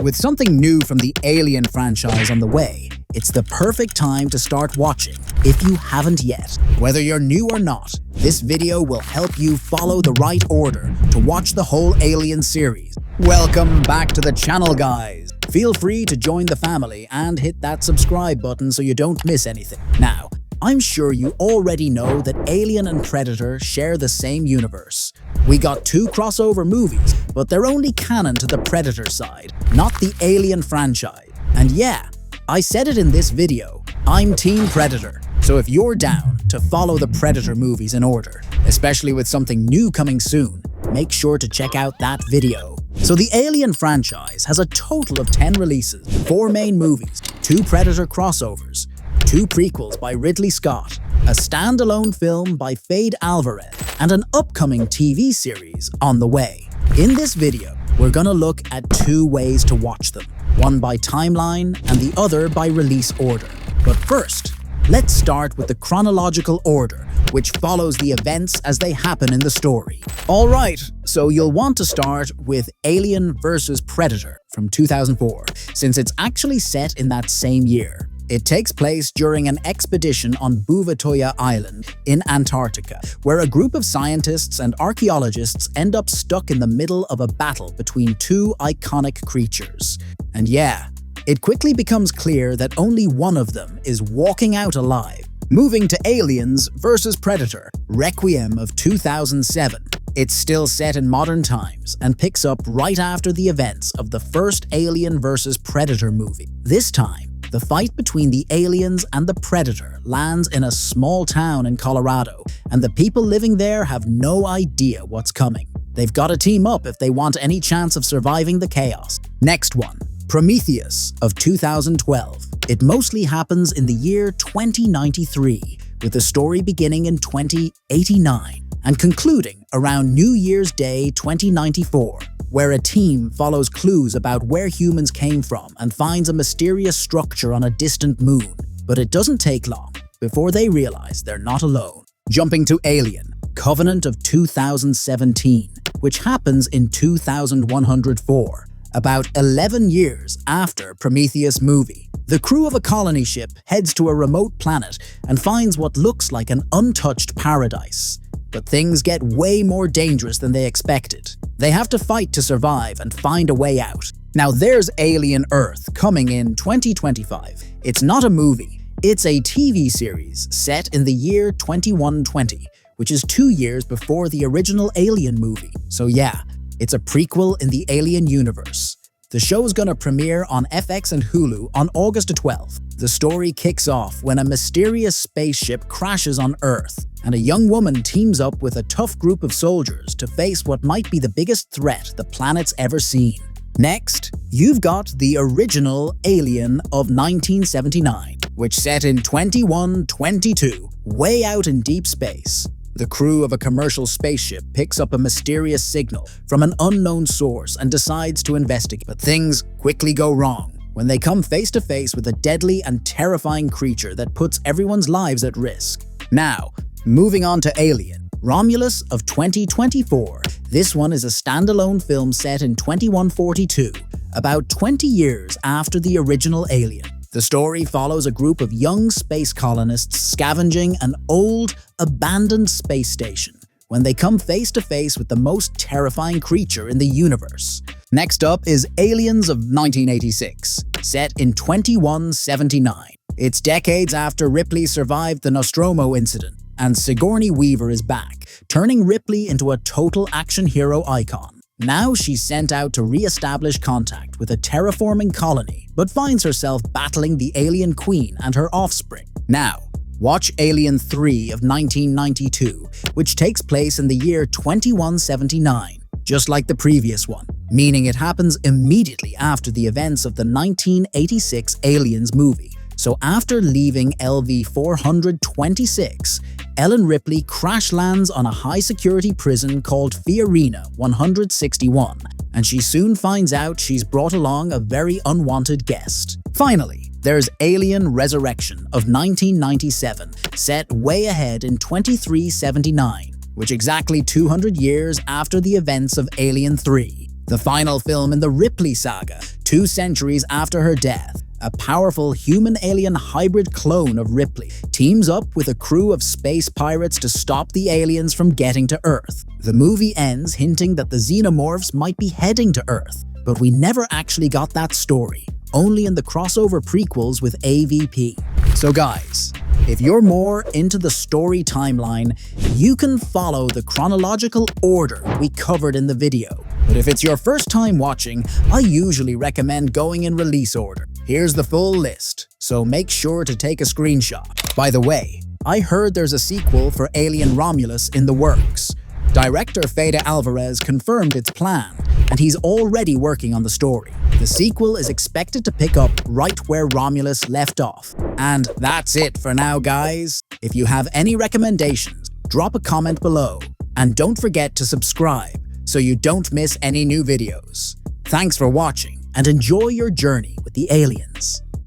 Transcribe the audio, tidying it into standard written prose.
With something new from the Alien franchise on the way, it's the perfect time to start watching if you haven't yet. Whether you're new or not, this video will help you follow the right order to watch the whole Alien series. Welcome back to the channel, guys. Feel free to join the family and hit that subscribe button so you don't miss anything. Now, I'm sure you already know that Alien and Predator share the same universe. We got two crossover movies, but they're only canon to the Predator side, not the Alien franchise. And yeah, I said it in this video, I'm Team Predator. So if you're down to follow the Predator movies in order, especially with something new coming soon, make sure to check out that video. So the Alien franchise has a total of 10 releases, 4 main movies, 2 Predator crossovers, 2 prequels by Ridley Scott, a standalone film by Fede Alvarez, and an upcoming TV series on the way. In this video, we're gonna look at 2 ways to watch them, one by timeline and the other by release order. But first, let's start with the chronological order, which follows the events as they happen in the story. Alright, so you'll want to start with Alien vs. Predator from 2004, since it's actually set in that same year. It takes place during an expedition on Buvatoya Island in Antarctica, where a group of scientists and archaeologists end up stuck in the middle of a battle between 2 iconic creatures. And yeah, it quickly becomes clear that only one of them is walking out alive. Moving to Aliens vs. Predator, Requiem of 2007. It's still set in modern times and picks up right after the events of the first Alien vs. Predator movie. This time, the fight between the aliens and the Predator lands in a small town in Colorado, and the people living there have no idea what's coming. They've got to team up if they want any chance of surviving the chaos. Next one, Prometheus of 2012. It mostly happens in the year 2093, with the story beginning in 2089 and concluding around New Year's Day 2094. Where a team follows clues about where humans came from and finds a mysterious structure on a distant moon. But it doesn't take long before they realize they're not alone. Jumping to Alien, Covenant of 2017, which happens in 2104, about 11 years after Prometheus movie. The crew of a colony ship heads to a remote planet and finds what looks like an untouched paradise. But things get way more dangerous than they expected. They have to fight to survive and find a way out. Now there's Alien Earth coming in 2025. It's not a movie, it's a TV series set in the year 2120, which is 2 years before the original Alien movie. So yeah, it's a prequel in the Alien universe. The show's gonna premiere on FX and Hulu on August 12th. The story kicks off when a mysterious spaceship crashes on Earth, and a young woman teams up with a tough group of soldiers to face what might be the biggest threat the planet's ever seen. Next, you've got the original Alien of 1979, which set in 2122, way out in deep space. The crew of a commercial spaceship picks up a mysterious signal from an unknown source and decides to investigate. But things quickly go wrong when they come face to face with a deadly and terrifying creature that puts everyone's lives at risk. Now, moving on to Alien, Romulus of 2024. This one is a standalone film set in 2142, about 20 years after the original Alien. The story follows a group of young space colonists scavenging an old, abandoned space station when they come face to face with the most terrifying creature in the universe. Next up is Aliens of 1986, set in 2179. It's decades after Ripley survived the Nostromo incident, and Sigourney Weaver is back, turning Ripley into a total action hero icon. Now she's sent out to re-establish contact with a terraforming colony, but finds herself battling the alien queen and her offspring. Now, watch Alien 3 of 1992, which takes place in the year 2179, just like the previous one, meaning it happens immediately after the events of the 1986 Aliens movie. So after leaving LV-426, Ellen Ripley crash lands on a high-security prison called Fiorina 161, and she soon finds out she's brought along a very unwanted guest. Finally, there's Alien Resurrection of 1997, set way ahead in 2379, which exactly 200 years after the events of Alien 3. The final film in the Ripley saga, 2 centuries after her death, a powerful human-alien hybrid clone of Ripley teams up with a crew of space pirates to stop the aliens from getting to Earth. The movie ends hinting that the xenomorphs might be heading to Earth, but we never actually got that story, only in the crossover prequels with AVP. So guys, if you're more into the story timeline, you can follow the chronological order we covered in the video. But if it's your first time watching, I usually recommend going in release order. Here's the full list, so make sure to take a screenshot. By the way, I heard there's a sequel for Alien Romulus in the works. Director Fede Alvarez confirmed its plan, and he's already working on the story. The sequel is expected to pick up right where Romulus left off. And that's it for now, guys. If you have any recommendations, drop a comment below. And don't forget to subscribe so you don't miss any new videos. Thanks for watching, and enjoy your journey with the aliens.